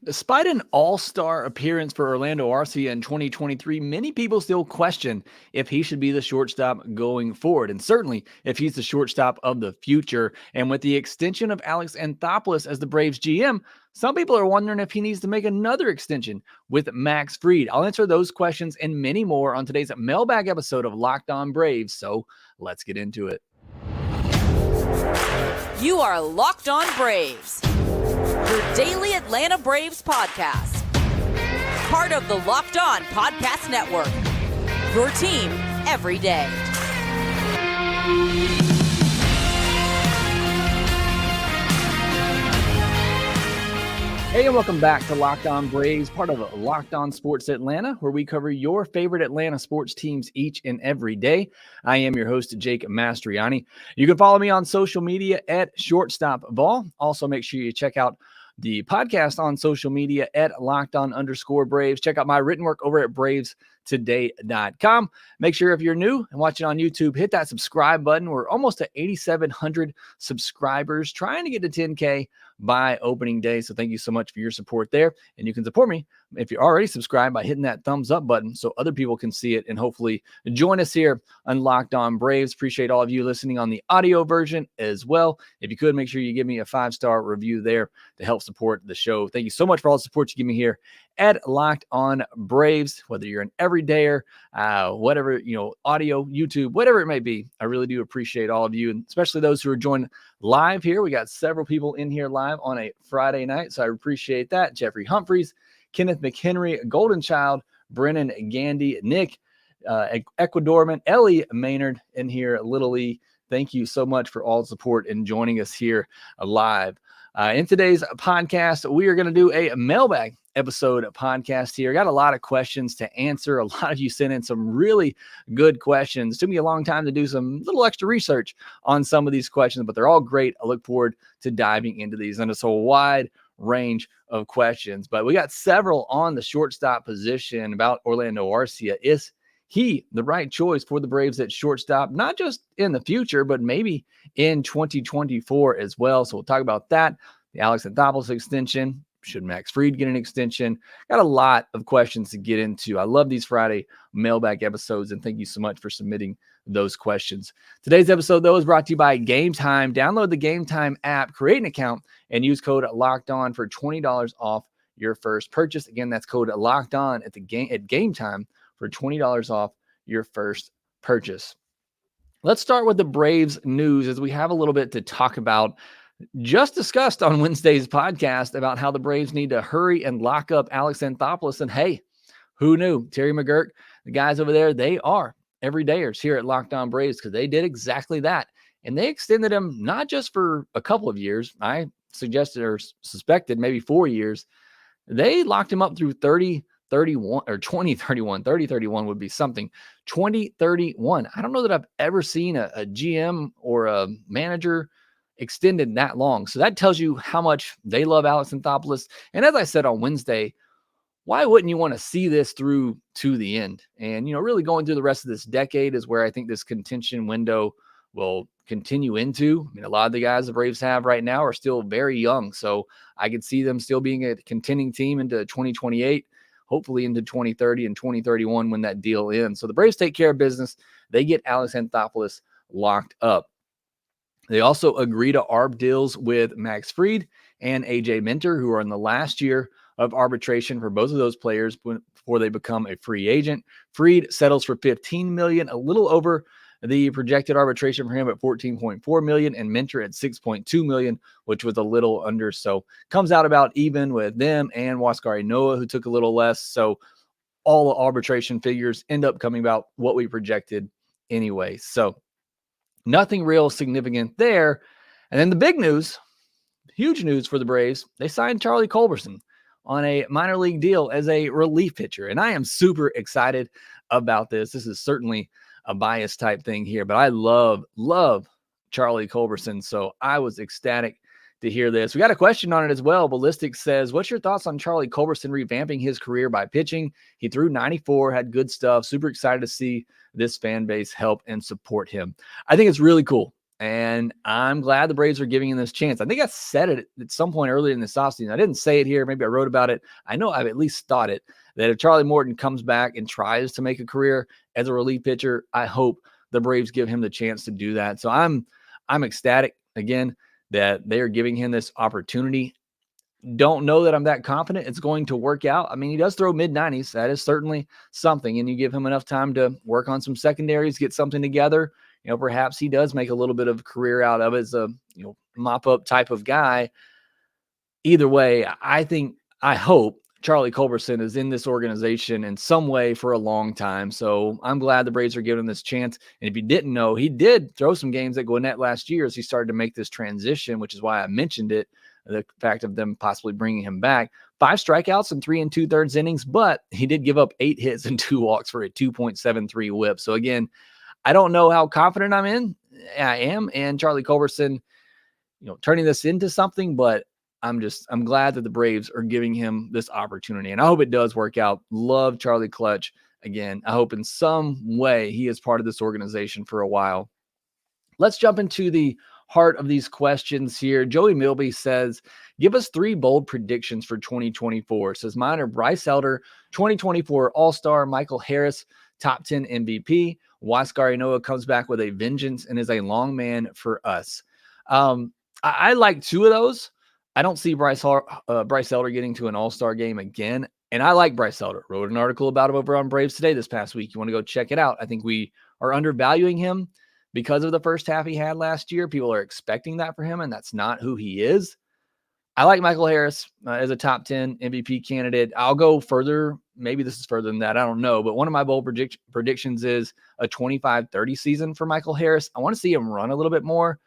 Despite an all-star appearance for Orlando Arcia in 2023, many people still question if he should be the shortstop going forward, and certainly if he's the shortstop of the future. And with the extension of Alex Anthopoulos as the Braves GM, some people are wondering if he needs to make another extension with Max Fried. I'll answer those questions and many more on today's Mailbag episode of Locked On Braves, so let's get into it. You are Locked On Braves, your daily Atlanta Braves podcast. Part of the Locked On Podcast Network, your team every day. Hey, and welcome back to Locked On Braves, part of Locked On Sports Atlanta, where we cover your favorite Atlanta sports teams each and every day. I am your host, Jake Mastriani. You can follow me on social media at Shortstop Ball. Also, make sure you check out the podcast on social media at LockedOn_Braves. Check out my written work over at BravesToday.com. Make sure if you're new and watching on YouTube, hit that subscribe button. We're almost at 8,700 subscribers, trying to get to 10K by opening day. So thank you so much for your support there. And you can support me if you're already subscribed by hitting that thumbs up button so other people can see it and hopefully join us here on Locked On Braves. Appreciate all of you listening on the audio version as well. If you could, make sure you give me a 5-star review there to help support the show. Thank you so much for all the support you give me here at Locked On Braves, whether you're an everydayer, whatever, audio, YouTube, whatever it may be. I really do appreciate all of you, and especially those who are joining live here. We got several people in here live on a Friday night, so I appreciate that. Jeffrey Humphreys, Kenneth McHenry, Golden Child, Brennan Gandy, Nick, Ecuadorman, Ellie Maynard in here, Little E. Thank you so much for all the support and joining us here live. In today's podcast, we are going to do a mailbag episode podcast here. Got a lot of questions to answer. A lot of you sent in some really good questions. Took me a long time to do some little extra research on some of these questions, but they're all great. I look forward to diving into these. And it's a wide range of questions, but we got several on the shortstop position about Orlando Arcia. Is he the right choice for the Braves at shortstop, not just in the future, but maybe in 2024 as well? So we'll talk about that. The Alex Anthopoulos extension. Should Max Fried get an extension? Got a lot of questions to get into. I love these Friday mailbag episodes, and thank you so much for submitting those questions. Today's episode, though, is brought to you by Gametime. Download the Gametime app, create an account, and use code LOCKEDON for $20 off your first purchase. Again, that's code LOCKEDON at Gametime for $20 off your first purchase. Let's start with the Braves news, as we have a little bit to talk about. Just discussed on Wednesday's podcast about how the Braves need to hurry and lock up Alex Anthopoulos. And hey, who knew? Terry McGurk, the guys over there, they are everydayers here at Locked On Braves, because they did exactly that. And they extended him not just for a couple of years. I suggested or suspected maybe 4 years. They locked him up through 3031 or 2031. 3031 would be something. 2031. I don't know that I've ever seen a GM or a manager extended that long. So that tells you how much they love Alex Anthopoulos. And as I said on Wednesday, why wouldn't you want to see this through to the end? And, really going through the rest of this decade is where I think this contention window will continue into. I mean, a lot of the guys the Braves have right now are still very young. So I could see them still being a contending team into 2028, hopefully into 2030 and 2031 when that deal ends. So the Braves take care of business. They get Alex Anthopoulos locked up. They also agree to ARB deals with Max Fried and AJ Minter, who are in the last year of arbitration for both of those players before they become a free agent. Fried settles for $15 million, a little over the projected arbitration for him at $14.4 million, and Minter at $6.2 million, which was a little under. So comes out about even with them and Huascar Ynoa, who took a little less. So all the arbitration figures end up coming about what we projected anyway. So nothing real significant there. And then the big news, huge news for the Braves, they signed Charlie Culberson on a minor league deal as a relief pitcher. And I am super excited about this. This is certainly a bias type thing here, but I love Charlie Culberson. So I was ecstatic to hear this. We got a question on it as well. Ballistic says, what's your thoughts on Charlie Culberson revamping his career by pitching? He threw 94, had good stuff. Super excited to see this fan base help and support him. I think it's really cool And I'm glad the Braves are giving him this chance. I think I said it at some point earlier in this offseason. I didn't say it here. Maybe I wrote about it. I know I've at least thought it, that if Charlie Morton comes back and tries to make a career as a relief pitcher, I hope the Braves give him the chance to do that. So I'm ecstatic, again, that they are giving him this opportunity. Don't know that I'm that confident it's going to work out. I mean, he does throw mid-90s. That is certainly something. And you give him enough time to work on some secondaries, get something together. Perhaps he does make a little bit of a career out of it as a, mop-up type of guy. Either way, I hope Charlie Culberson is in this organization in some way for a long time. So I'm glad the Braves are giving him this chance. And if you didn't know, he did throw some games at Gwinnett last year as he started to make this transition, which is why I mentioned it, the fact of them possibly bringing him back. 5 strikeouts in 3 2/3 innings, but he did give up 8 hits and 2 walks for a 2.73 whip. So again, I don't know how confident I am, and Charlie Culberson, turning this into something, but I'm glad that the Braves are giving him this opportunity, and I hope it does work out. Love Charlie Clutch. Again, I hope in some way he is part of this organization for a while. Let's jump into the heart of these questions here. Joey Milby says, give us 3 bold predictions for 2024. Says mine are Bryce Elder, 2024 All-Star, Michael Harris, top 10 MVP. Huascar Ynoa comes back with a vengeance and is a long man for us. I like 2 of those. I don't see Bryce Elder getting to an All-Star game again. And I like Bryce Elder. Wrote an article about him over on Braves Today this past week. You want to go check it out. I think we are undervaluing him because of the first half he had last year. People are expecting that for him, and that's not who he is. I like Michael Harris as a top 10 MVP candidate. I'll go further. Maybe this is further than that. I don't know. But one of my bold predictions is a 25-30 season for Michael Harris. I want to see him run a little bit more.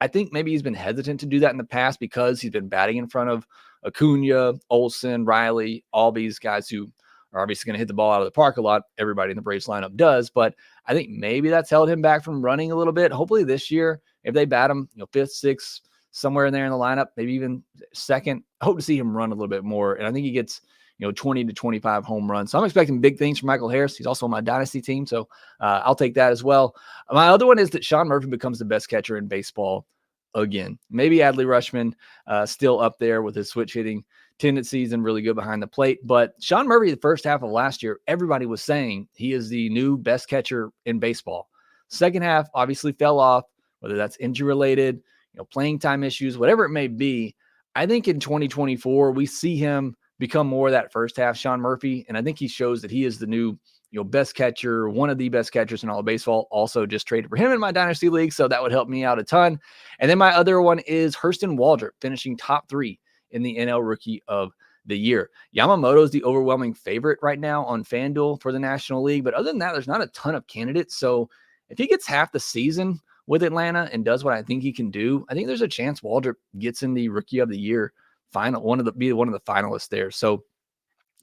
I think maybe he's been hesitant to do that in the past because he's been batting in front of Acuna, Olsen, Riley, all these guys who are obviously going to hit the ball out of the park a lot. Everybody in the Braves lineup does. But I think maybe that's held him back from running a little bit. Hopefully this year, if they bat him, 5th, 6th, somewhere in there in the lineup, maybe even 2nd, I hope to see him run a little bit more. And I think he gets, 20 to 25 home runs. So I'm expecting big things from Michael Harris. He's also on my dynasty team. So I'll take that as well. My other one is that Sean Murphy becomes the best catcher in baseball again. Maybe Adley Rutschman still up there with his switch hitting tendencies and really good behind the plate. But Sean Murphy, the first half of last year, everybody was saying he is the new best catcher in baseball. Second half obviously fell off, whether that's injury related, playing time issues, whatever it may be. I think in 2024, we see him become more of that first half Sean Murphy. And I think he shows that he is the new, best catcher, one of the best catchers in all of baseball. Also just traded for him in my dynasty league. So that would help me out a ton. And then my other one is Hurston Waldrop finishing top 3 in the NL Rookie of the Year. Yamamoto is the overwhelming favorite right now on FanDuel for the National League. But other than that, there's not a ton of candidates. So if he gets half the season with Atlanta and does what I think he can do, I think there's a chance Waldrop gets in the Rookie of the Year final, be one of the finalists there. So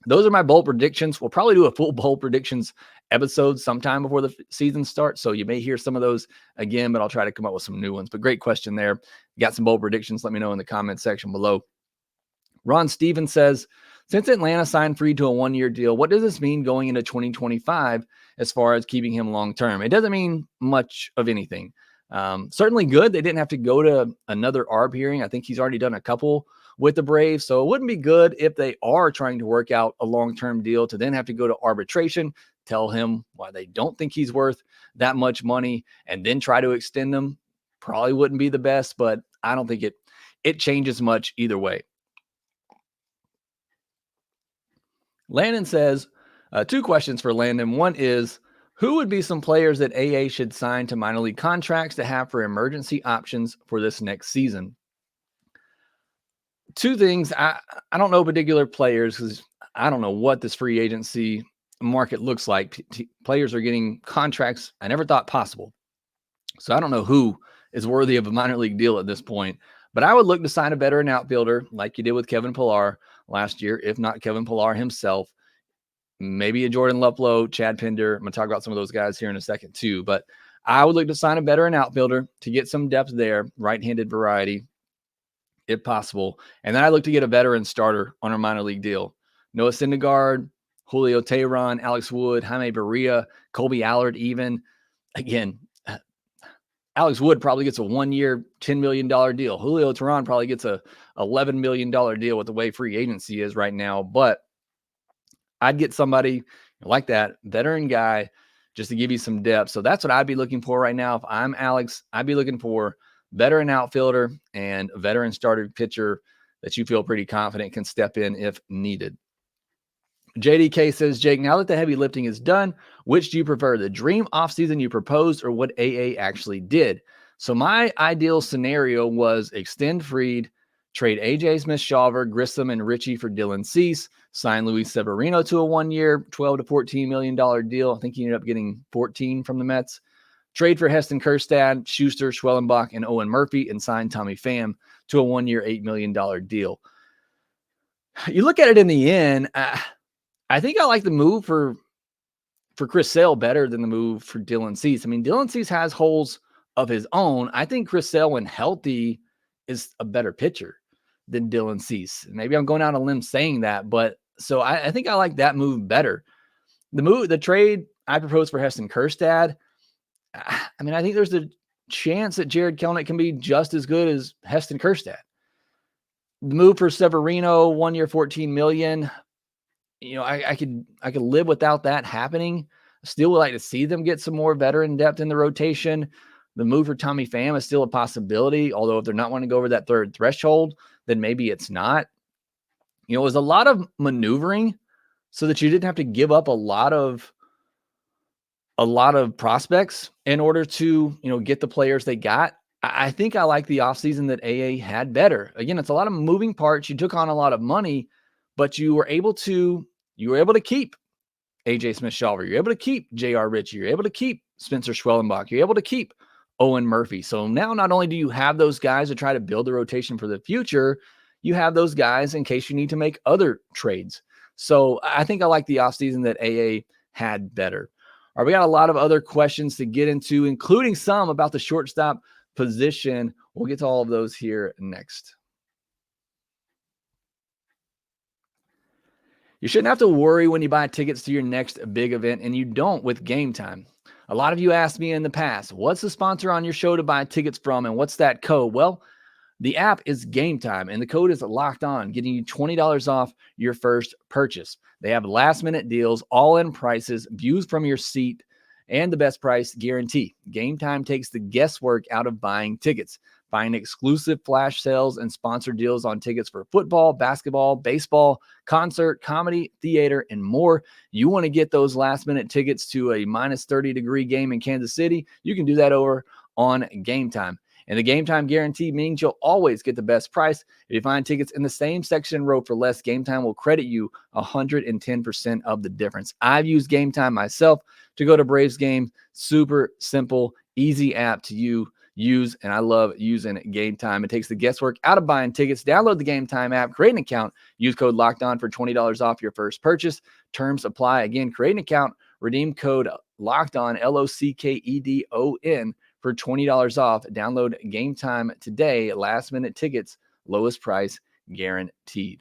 those are my bold predictions. We'll probably do a full bold predictions episode sometime before the season starts. So you may hear some of those again, but I'll try to come up with some new ones. But great question there. You got some bold predictions? Let me know in the comment section below. Ron Stevens says, since Atlanta signed Fried to a 1-year deal, what does this mean going into 2025 as far as keeping him long-term? It doesn't mean much of anything. Certainly good. They didn't have to go to another ARB hearing. I think he's already done a couple with the Braves. So it wouldn't be good if they are trying to work out a long-term deal to then have to go to arbitration, tell him why they don't think he's worth that much money, and then try to extend them. Probably wouldn't be the best, but I don't think it changes much either way. Landon says, 2 questions for Landon. One is, who would be some players that AA should sign to minor league contracts to have for emergency options for this next season? 2 things. I don't know particular players because I don't know what this free agency market looks like. Players are getting contracts I never thought possible. So I don't know who is worthy of a minor league deal at this point. But I would look to sign a veteran outfielder like you did with Kevin Pillar last year, if not Kevin Pillar himself. Maybe a Jordan Luplow, Chad Pinder. I'm going to talk about some of those guys here in a second too. But I would look to sign a veteran outfielder to get some depth there, right-handed variety, if possible. And then I look to get a veteran starter on a minor league deal. Noah Syndergaard, Julio Teheran, Alex Wood, Jaime Barria, Colby Allard even. Again, Alex Wood probably gets a 1-year, $10 million deal. Julio Teheran probably gets a $11 million deal with the way free agency is right now. But I'd get somebody like that, veteran guy, just to give you some depth. So that's what I'd be looking for right now. If I'm Alex, I'd be looking for veteran outfielder and a veteran starter pitcher that you feel pretty confident can step in if needed. JDK says, Jake, now that the heavy lifting is done, which do you prefer, the dream offseason you proposed or what AA actually did? So my ideal scenario was extend Fried, trade AJ Smith-Shawver, Grissom, and Richie for Dylan Cease, sign Luis Severino to a 1-year, $12 to $14 million deal. I think he ended up getting 14 from the Mets. Trade for Heston Kjerstad, Schuster, Schwellenbach, and Owen Murphy, and sign Tommy Pham to a 1-year, $8 million deal. You look at it in the end, I think I like the move for Chris Sale better than the move for Dylan Cease. I mean, Dylan Cease has holes of his own. I think Chris Sale, when healthy, is a better pitcher than Dylan Cease. Maybe I'm going out on a limb saying that, but so I think I like that move better. The trade I proposed for Heston Kjerstad, I mean, I think there's a chance that Jared Kelenic can be just as good as Heston Kjerstad. The move for Severino, 1-year, $14 million. You know, I could live without that happening. Still would like to see them get some more veteran depth in the rotation. The move for Tommy Pham is still a possibility, although if they're not wanting to go over that third threshold, then maybe it's not. You know, it was a lot of maneuvering so that you didn't have to give up a lot of prospects in order to, you know, get the players they got. I think I like the offseason that AA had better. Again, it's a lot of moving parts. You took on a lot of money, but you were able to keep AJ Smith-Shawver. You're able to keep J.R. Ritchie. You're able to keep Spencer Schwellenbach. You're able to keep Owen Murphy. So now not only do you have those guys to try to build the rotation for the future, you have those guys in case you need to make other trades. So I think I like the offseason that AA had better. All right, we got a lot of other questions to get into, including some about the shortstop position. We'll get to all of those here next. You shouldn't have to worry when you buy tickets to your next big event, and you don't with Gametime. A lot of you asked me in the past, what's the sponsor on your show to buy tickets from, and what's that code? Well, the app is Gametime, and the code is Locked On, getting you $20 off your first purchase. They have last-minute deals, all-in prices, views from your seat, and the best price guarantee. Gametime takes the guesswork out of buying tickets. Find exclusive flash sales and sponsored deals on tickets for football, basketball, baseball, concert, comedy, theater, and more. You want to get those last-minute tickets to a minus 30-degree game in Kansas City? You can do that over on Gametime. And the Gametime guarantee means you'll always get the best price. If you find tickets in the same section row for less, Gametime will credit you 110% of the difference. I've used Gametime myself to go to Braves game. Super simple, easy app to use, and I love using Gametime. It takes the guesswork out of buying tickets. Download the Gametime app, create an account, use code LOCKEDON for $20 off your first purchase. Terms apply. Again, create an account, redeem code LOCKEDON, LOCKEDON, for $20 off. Download Gametime today. Last minute tickets, lowest price guaranteed.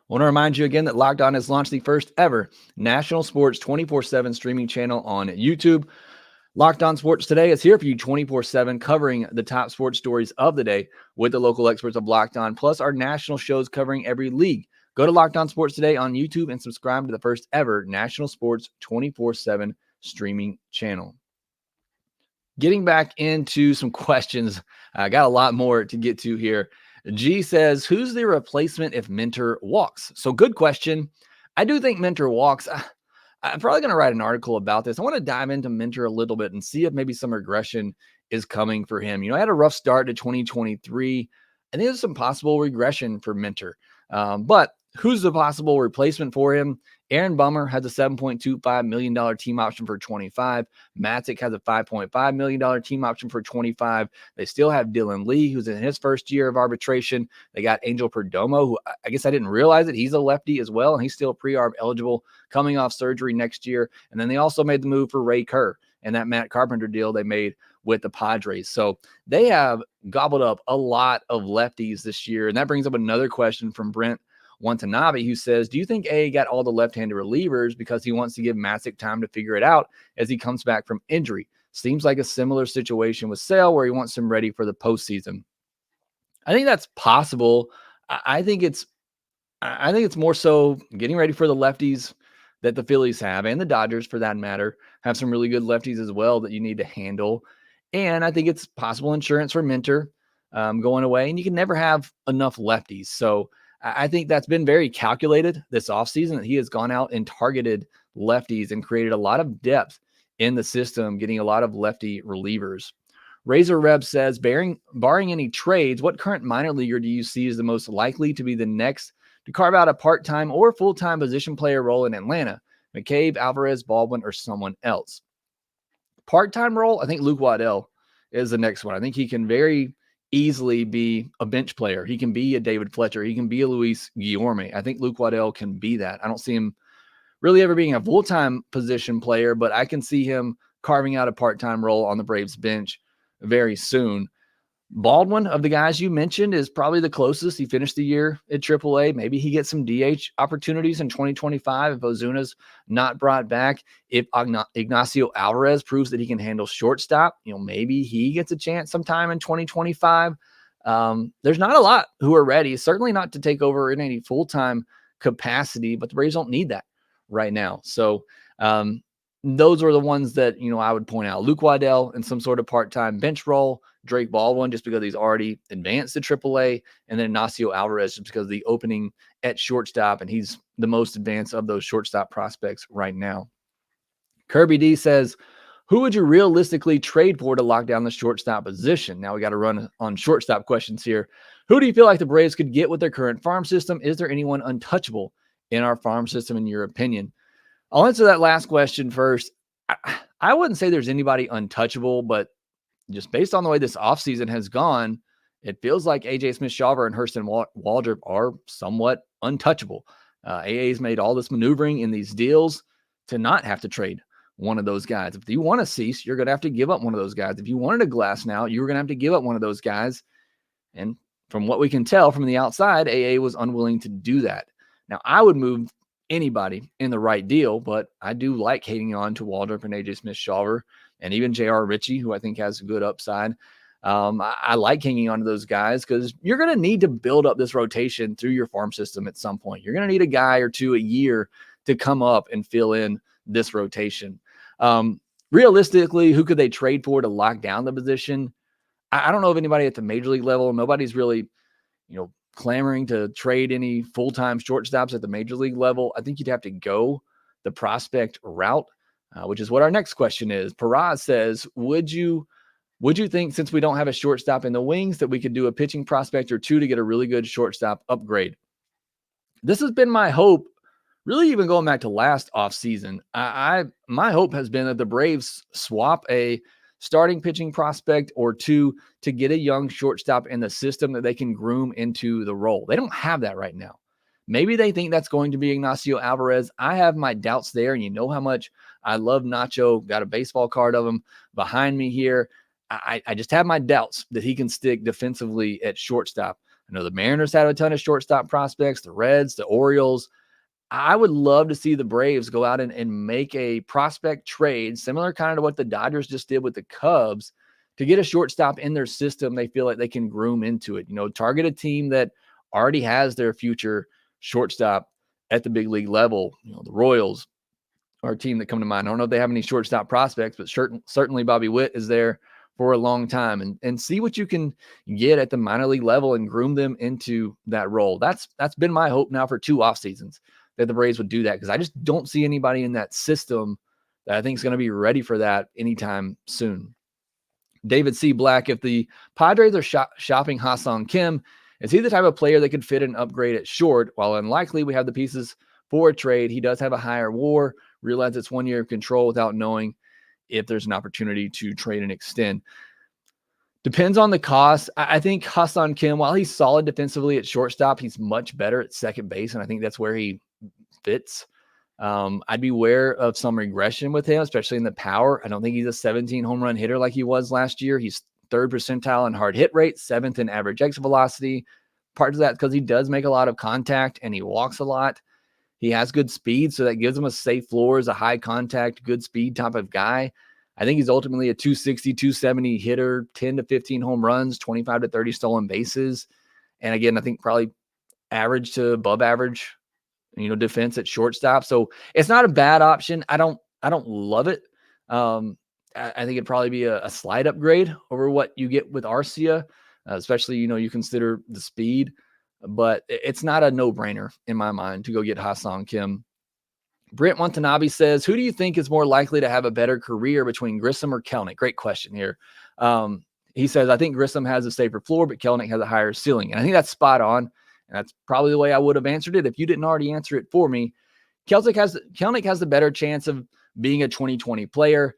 I want to remind you again that Locked On has launched the first ever national sports 24/7 streaming channel on YouTube. Locked On Sports Today is here for you 24/7, covering the top sports stories of the day with the local experts of Locked On, plus our national shows covering every league. Go to Locked On Sports Today on YouTube and subscribe to the first ever national sports 24/7 streaming channel. Getting back into some questions, I got a lot more to get to here. G says, who's the replacement if Minter walks? So good question. I do think Minter walks. I'm probably going to write an article about this. I want to dive into Minter a little bit and see if maybe some regression is coming for him. You know, I had a rough start to 2023. I think there's some possible regression for Minter. But who's the possible replacement for him? Aaron Bummer has a $7.25 million team option for 25. Matzek has a $5.5 million team option for 25. They still have Dylan Lee, who's in his first year of arbitration. They got Angel Perdomo, who I guess I didn't realize it. He's a lefty as well, and he's still pre-arb eligible, coming off surgery next year. And then they also made the move for Ray Kerr and that Matt Carpenter deal they made with the Padres. So they have gobbled up a lot of lefties this year. And that brings up another question from Brent. Watanabe, who says, do you think A got all the left-handed relievers because he wants to give Masick time to figure it out as he comes back from injury? Seems like a similar situation with Sale where he wants him ready for the postseason. I think that's possible. I think it's more so getting ready for the lefties that the Phillies have, and the Dodgers for that matter, have some really good lefties as well that you need to handle. And I think it's possible insurance for Minter going away, and you can never have enough lefties. So I think that's been very calculated this offseason, that he has gone out and targeted lefties and created a lot of depth in the system, getting a lot of lefty relievers. Razor Reb says, barring any trades, what current minor leaguer do you see as the most likely to be the next to carve out a part-time or full-time position player role in Atlanta? McCabe, Alvarez, Baldwin, or someone else? Part-time role, I think Luke Waddell is the next one. I think he can very easily be a bench player. He can be a David Fletcher. He can be a Luis Guillorme. I think Luke Waddell can be that. I don't see him really ever being a full-time position player, but I can see him carving out a part-time role on the Braves bench very soon. Baldwin, of the guys you mentioned, is probably the closest. He finished the year at AAA. Maybe he gets some DH opportunities in 2025 if Ozuna's not brought back. If Ignacio Alvarez proves that he can handle shortstop, maybe he gets a chance sometime in 2025. There's not a lot who are ready, certainly not to take over in any full-time capacity, but the Braves don't need that right now. So those are the ones that, I would point out. Luke Waddell in some sort of part-time bench role, Drake Baldwin just because he's already advanced to AAA, and then Ignacio Alvarez just because of the opening at shortstop, and he's the most advanced of those shortstop prospects right now. Kirby D says, who would you realistically trade for to lock down the shortstop position? Now we got to run on shortstop questions here. Who do you feel like the Braves could get with their current farm system? Is there anyone untouchable in our farm system, in your opinion? I'll answer that last question first. I wouldn't say there's anybody untouchable, but just based on the way this offseason has gone, it feels like A.J. Smith-Shawver and Hurston Waldrop are somewhat untouchable. AA's made all this maneuvering in these deals to not have to trade one of those guys. If you want to Cease, you're going to have to give up one of those guys. If you wanted a Glass now, you're going to have to give up one of those guys. And from what we can tell from the outside, AA was unwilling to do that. Now, I would move anybody in the right deal, but I do like hanging on to Waldrop and A.J. Smith-Shawver, and even J.R. Ritchie, who I think has a good upside. I like hanging on to those guys because you're going to need to build up this rotation through your farm system at some point. You're going to need a guy or two a year to come up and fill in this rotation. Realistically, who could they trade for to lock down the position? I don't know of anybody at the major league level. Nobody's really, clamoring to trade any full-time shortstops at the major league level. I think you'd have to go the prospect route, which is what our next question is. Paraz says, would you think, since we don't have a shortstop in the wings, that we could do a pitching prospect or two to get a really good shortstop upgrade? This has been my hope, really even going back to last offseason. My hope has been that the Braves swap a starting pitching prospect or two to get a young shortstop in the system that they can groom into the role. They don't have that right now. Maybe they think that's going to be Ignacio Alvarez. I have my doubts there, and you know how much I love Nacho. Got a baseball card of him behind me here. I just have my doubts that he can stick defensively at shortstop. I know the Mariners have a ton of shortstop prospects, the Reds, the Orioles. I would love to see the Braves go out and make a prospect trade, similar kind of to what the Dodgers just did with the Cubs, to get a shortstop in their system they feel like they can groom into it. Target a team that already has their future shortstop at the big league level. The Royals are a team that come to mind. I don't know if they have any shortstop prospects, but certainly Bobby Witt is there for a long time, and see what you can get at the minor league level and groom them into that role. That's been my hope now for 2 off seasons, that the Braves would do that, because I just don't see anybody in that system that I think is going to be ready for that anytime soon. David C. Black, if the Padres are shopping Ha-Seong Kim, is he the type of player that could fit an upgrade at short? While unlikely we have the pieces for a trade, he does have a higher WAR, realize it's 1 year of control without knowing if there's an opportunity to trade and extend. Depends on the cost. I think Ha-Seong Kim, while he's solid defensively at shortstop, he's much better at second base, and I think that's where he fits. I'd be aware of some regression with him, especially in the power. I don't think he's a 17 home run hitter like he was last year. He's 3rd percentile in hard hit rate, 7th in average exit velocity, Part of that because he does make a lot of contact and he walks a lot. He has good speed, so that gives him a safe floor as a high contact, good speed type of guy. I think he's ultimately a 260, 270 hitter, 10 to 15 home runs, 25 to 30 stolen bases. And again, I think probably average to above average, defense at shortstop. So it's not a bad option. I don't love it. I think it'd probably be a slight upgrade over what you get with Arcia, especially, you consider the speed, but it's not a no-brainer in my mind to go get Ha-Seong Kim. Brent Watanabe says, who do you think is more likely to have a better career between Grissom or Kelenic? Great question here. He says, I think Grissom has a safer floor, but Kelenic has a higher ceiling. And I think that's spot on. And that's probably the way I would have answered it if you didn't already answer it for me. Kelenic has the better chance of being a 2020 player.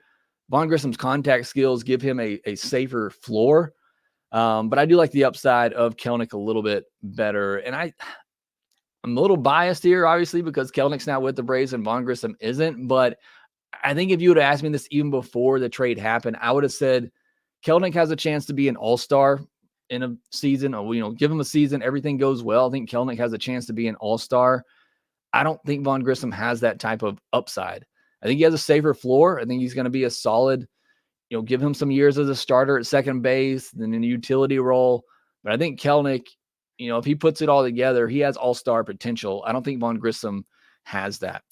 Vaughn Grissom's contact skills give him a safer floor. But I do like the upside of Kelenic a little bit better. And I'm a little biased here, obviously, because Kelnic's now with the Braves and Vaughn Grissom isn't. But I think if you would have asked me this even before the trade happened, I would have said Kelenic has a chance to be an all-star in a season. Or, give him a season, everything goes well. I think Kelenic has a chance to be an all-star. I don't think Vaughn Grissom has that type of upside. I think he has a safer floor. I think he's going to be a solid, give him some years as a starter at second base, then in a utility role. But I think Kelenic, if he puts it all together, he has all-star potential. I don't think Vaughn Grissom has that.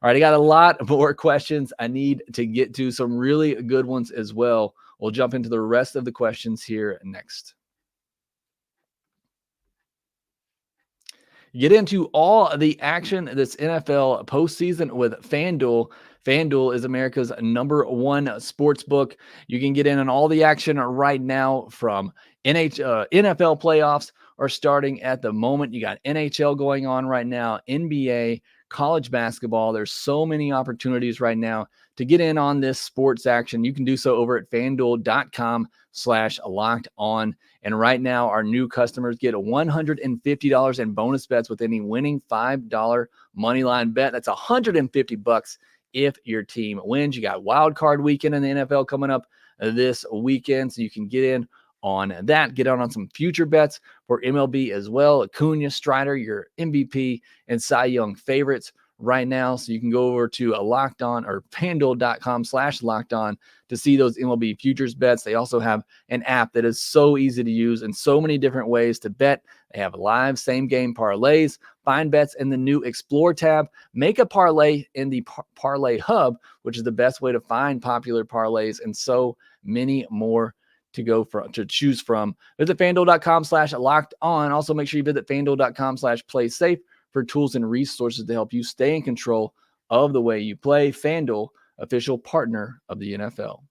All right, I got a lot more questions I need to get to, some really good ones as well. We'll jump into the rest of the questions here next. Get into all the action this NFL postseason with FanDuel. FanDuel is America's #1 sports book. You can get in on all the action right now, from NFL playoffs are starting at the moment. You got NHL going on right now, NBA, college basketball. There's so many opportunities right now to get in on this sports action. You can do so over at FanDuel.com/LockedOn. And right now, our new customers get $150 in bonus bets with any winning $5 moneyline bet. That's $150 if your team wins. You got wild card weekend in the NFL coming up this weekend, so you can get in on that. Get on some future bets for MLB as well. Acuna, Strider, your MVP and Cy Young favorites right now. So you can go over to Locked On or FanDuel.com/LockedOn to see those MLB futures bets. They also have an app that is so easy to use and so many different ways to bet. They have live same game parlays, find bets in the new Explore tab, make a parlay in the Parlay Hub, which is the best way to find popular parlays, and so many more to choose from. Visit FanDuel.com/LockedOn. Also, make sure you visit FanDuel.com/PlaySafe for tools and resources to help you stay in control of the way you play. FanDuel, official partner of the NFL.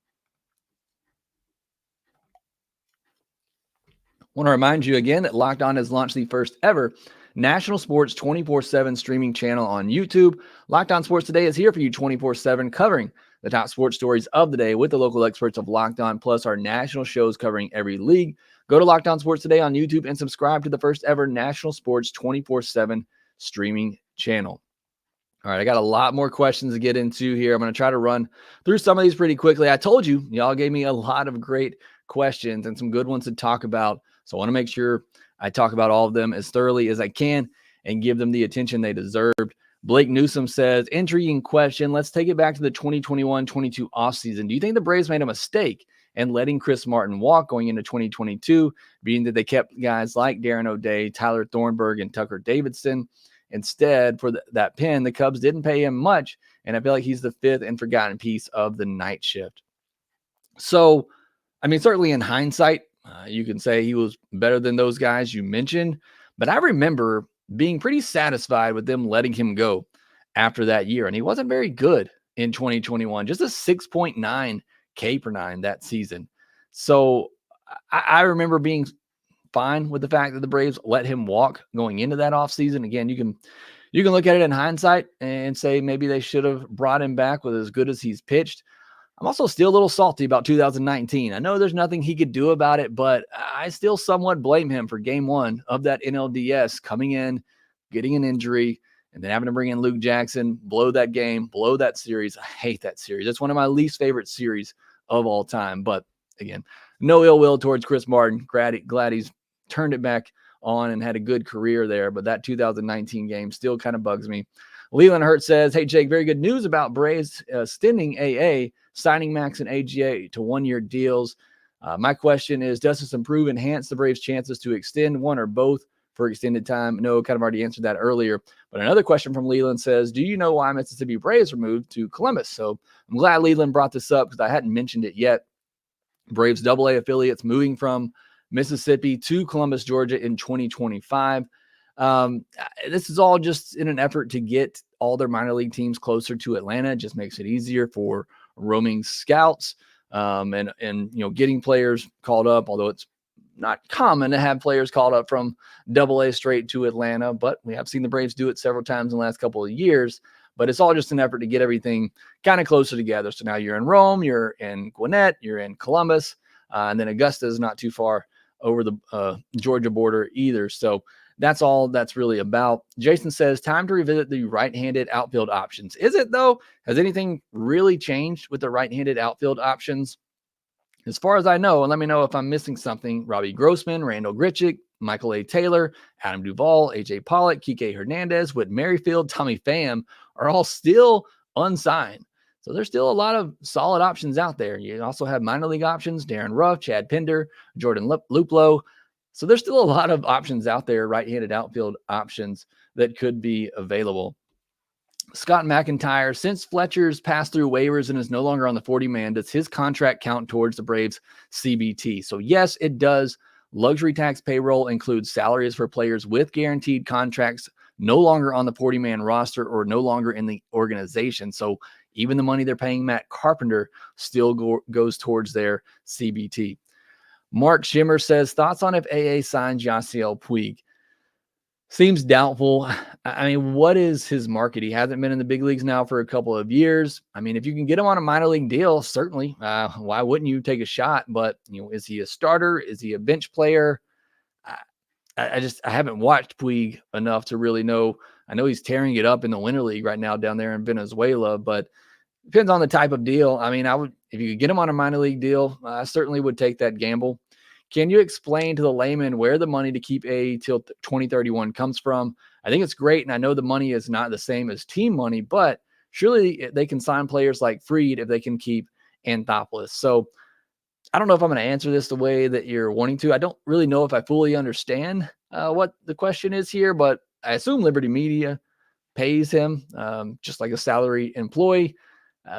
I want to remind you again that Locked On has launched the first ever national sports 24/7 streaming channel on YouTube. Locked On Sports Today is here for you 24/7, covering the top sports stories of the day with the local experts of Locked On, plus our national shows covering every league. Go to Locked On Sports Today on YouTube and subscribe to the first ever national sports 24/7 streaming channel. All right, I got a lot more questions to get into here. I'm going to try to run through some of these pretty quickly. I told you, y'all gave me a lot of great questions and some good ones to talk about. So I want to make sure I talk about all of them as thoroughly as I can and give them the attention they deserved. Blake Newsom says, intriguing question. Let's take it back to the 2021-22 offseason. Do you think the Braves made a mistake in letting Chris Martin walk going into 2022, being that they kept guys like Darren O'Day, Tyler Thornburg, and Tucker Davidson? Instead, for that pen, the Cubs didn't pay him much, and I feel like he's the fifth and forgotten piece of the night shift. So, I mean, certainly in hindsight, you can say he was better than those guys you mentioned, but I remember being pretty satisfied with them letting him go after that year, and he wasn't very good in 2021, just a 6.9 K per nine that season. So I remember being fine with the fact that the Braves let him walk going into that offseason. Again, you can look at it in hindsight and say maybe they should have brought him back with as good as he's pitched. I'm also still a little salty about 2019. I know there's nothing he could do about it, but I still somewhat blame him for game one of that NLDS, coming in, getting an injury, and then having to bring in Luke Jackson, blow that game, blow that series. I hate that series. That's one of my least favorite series of all time. But again, no ill will towards Chris Martin. Glad he's turned it back on and had a good career there, but that 2019 game still kind of bugs me. Leland Hurt says, hey, Jake, very good news about Braves extending AA, signing Max and AGA to one-year deals. My question is, does this enhance the Braves' chances to extend one or both for extended time? No, kind of already answered that earlier. But another question from Leland says, do you know why Mississippi Braves were moved to Columbus? So I'm glad Leland brought this up because I hadn't mentioned it yet. Braves AA affiliates moving from Mississippi to Columbus, Georgia in 2025. This is all just in an effort to get all their minor league teams closer to Atlanta. It just makes it easier for roaming scouts and getting players called up, although it's not common to have players called up from AA straight to Atlanta, but we have seen the Braves do it several times in the last couple of years. But it's all just an effort to get everything kind of closer together. So now you're in Rome, you're in Gwinnett, you're in Columbus, and then Augusta is not too far over the Georgia border either. So that's all that's really about. Jason says, time to revisit the right-handed outfield options. Is it, though? Has anything really changed with the right-handed outfield options? As far as I know, and let me know if I'm missing something, Robbie Grossman, Randall Grichuk, Michael A. Taylor, Adam Duvall, A.J. Pollock, Kike Hernandez, Whit Merrifield, Tommy Pham are all still unsigned. So there's still a lot of solid options out there. You also have minor league options, Darren Ruff, Chad Pinder, Jordan Luplow. So there's still a lot of options out there, right-handed outfield options that could be available. Scott McIntyre, since Fletcher's passed through waivers and is no longer on the 40-man, does his contract count towards the Braves' CBT? So yes, it does. Luxury tax payroll includes salaries for players with guaranteed contracts no longer on the 40-man roster or no longer in the organization. So even the money they're paying Matt Carpenter still goes towards their CBT. Mark Schimmer says, thoughts on if AA signs Yasiel Puig? Seems doubtful. I mean, what is his market? He hasn't been in the big leagues now for a couple of years. I mean, if you can get him on a minor league deal, certainly. Why wouldn't you take a shot? But, is he a starter? Is he a bench player? I haven't watched Puig enough to really know. I know he's tearing it up in the Winter League right now down there in Venezuela, but depends on the type of deal. I mean, if you could get him on a minor league deal, I certainly would take that gamble. Can you explain to the layman where the money to keep A till 2031 comes from? I think it's great, and I know the money is not the same as team money, but surely they can sign players like Fried if they can keep Anthopoulos. So I don't know if I'm going to answer this the way that you're wanting to. I don't really know if I fully understand what the question is here, but I assume Liberty Media pays him just like a salary employee.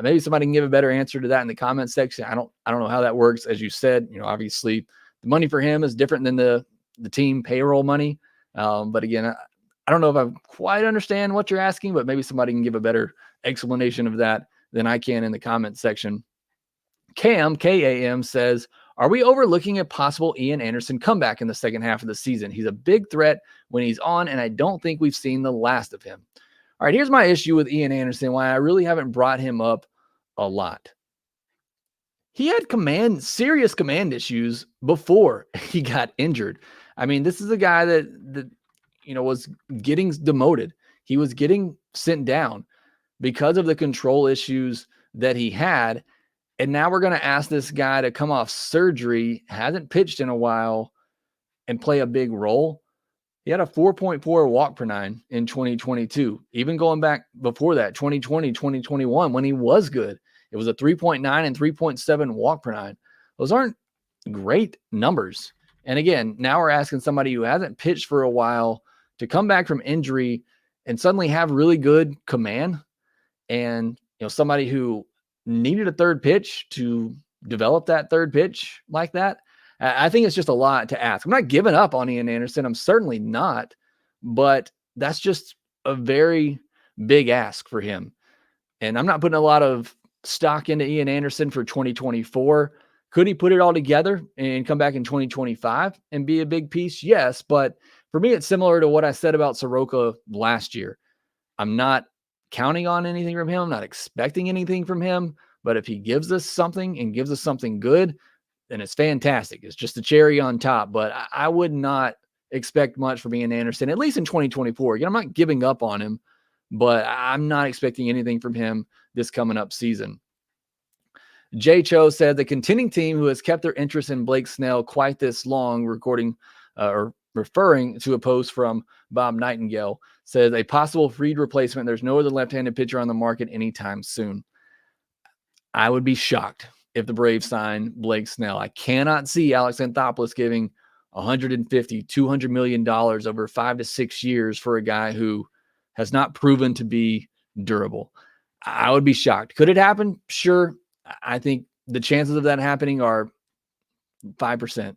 Maybe somebody can give a better answer to that in the comments section. I don't know how that works. As you said, obviously the money for him is different than the team payroll money. But again, I don't know if I quite understand what you're asking, but maybe somebody can give a better explanation of that than I can in the comment section. Cam, K-A-M, says, are we overlooking a possible Ian Anderson comeback in the second half of the season? He's a big threat when he's on, and I don't think we've seen the last of him. All right, here's my issue with Ian Anderson, why I really haven't brought him up a lot. He had serious command issues before he got injured. I mean, this is a guy that was getting demoted. He was getting sent down because of the control issues that he had. And now we're going to ask this guy to come off surgery, hasn't pitched in a while, and play a big role. He had a 4.4 walk per nine in 2022. Even going back before that, 2020, 2021, when he was good, it was a 3.9 and 3.7 walk per nine. Those aren't great numbers. And again, now we're asking somebody who hasn't pitched for a while to come back from injury and suddenly have really good command. And, somebody who needed a third pitch to develop that third pitch like that. I think it's just a lot to ask. I'm not giving up on Ian Anderson. I'm certainly not, but that's just a very big ask for him. And I'm not putting a lot of stock into Ian Anderson for 2024. Could he put it all together and come back in 2025 and be a big piece? Yes. But for me, it's similar to what I said about Soroka last year. I'm not counting on anything from him. I'm not expecting anything from him. But if he gives us something and gives us something good, then it's fantastic. It's just a cherry on top. But I would not expect much from Ian Anderson, at least in 2024. Again, I'm not giving up on him, but I'm not expecting anything from him this coming up season. Jay Cho said the contending team who has kept their interest in Blake Snell quite this long, referring to a post from Bob Nightingale, says a possible Fried replacement. There's no other left-handed pitcher on the market anytime soon. I would be shocked if the Braves sign Blake Snell. I cannot see Alex Anthopoulos giving $150, $200 million over 5 to 6 years for a guy who has not proven to be durable. I would be shocked. Could it happen? Sure. I think the chances of that happening are 5%,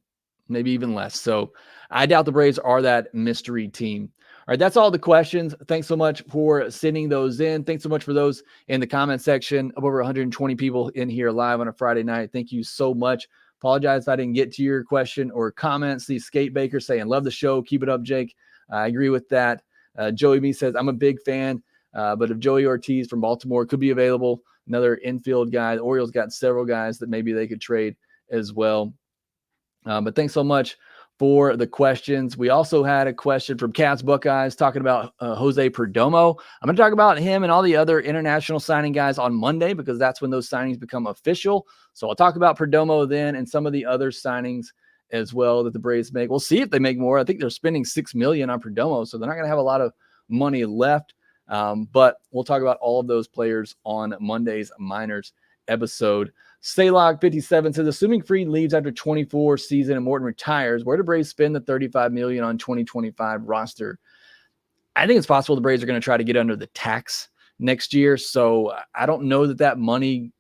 maybe even less. So I doubt the Braves are that mystery team. All right, that's all the questions. Thanks so much for sending those in. Thanks so much for those in the comment section. Of over 120 people in here live on a Friday night. Thank you so much. Apologize if I didn't get to your question or comment. See Skate Baker saying, love the show. Keep it up, Jake. I agree with that. Joey B says, I'm a big fan, but if Joey Ortiz from Baltimore could be available, another infield guy, the Orioles got several guys that maybe they could trade as well. But thanks so much for the questions. We also had a question from Cats Buckeyes talking about Jose Perdomo. I'm going to talk about him and all the other international signing guys on Monday because that's when those signings become official. So I'll talk about Perdomo then and some of the other signings as well that the Braves make. We'll see if they make more. I think they're spending $6 million on Perdomo, so they're not going to have a lot of money left. But we'll talk about all of those players on Monday's Minors episode. Staylock57 says, assuming Fried leaves after 24 season and Morton retires, where do Braves spend the $35 million on 2025 roster? I think it's possible the Braves are going to try to get under the tax next year. So I don't know that money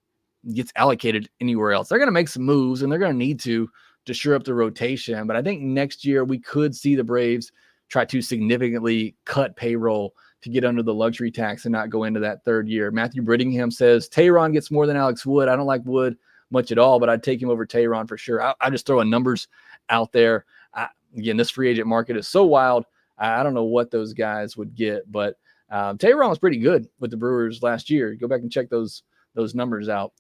gets allocated anywhere else. They're going to make some moves and they're going to need to shore up the rotation. But I think next year we could see the Braves try to significantly cut payroll to get under the luxury tax and not go into that third year. Matthew Brittingham says, Tehran gets more than Alex Wood. I don't like Wood much at all, but I'd take him over Tehran for sure. I'm just throwing numbers out there. Again, this free agent market is so wild. I don't know what those guys would get, but Tehran was pretty good with the Brewers last year. Go back and check those numbers out.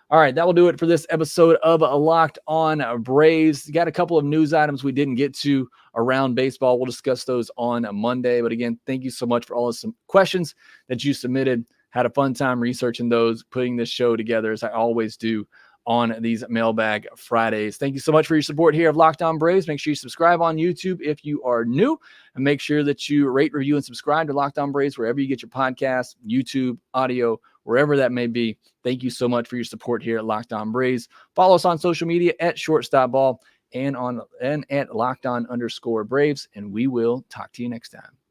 All right, that will do it for this episode of Locked On Braves. Got a couple of news items we didn't get to around baseball. We'll discuss those on Monday. But again, thank you so much for all of some questions that you submitted. Had a fun time researching those, putting this show together as I always do on these Mailbag Fridays. Thank you so much for your support here of Locked On Braves. Make sure you subscribe on YouTube if you are new, and make sure that you rate, review, and subscribe to Locked On Braves wherever you get your podcasts, YouTube, audio, wherever that may be. Thank you so much for your support here at Locked On Braves. Follow us on social media at Shortstop Ball and at Locked On _Braves, and we will talk to you next time.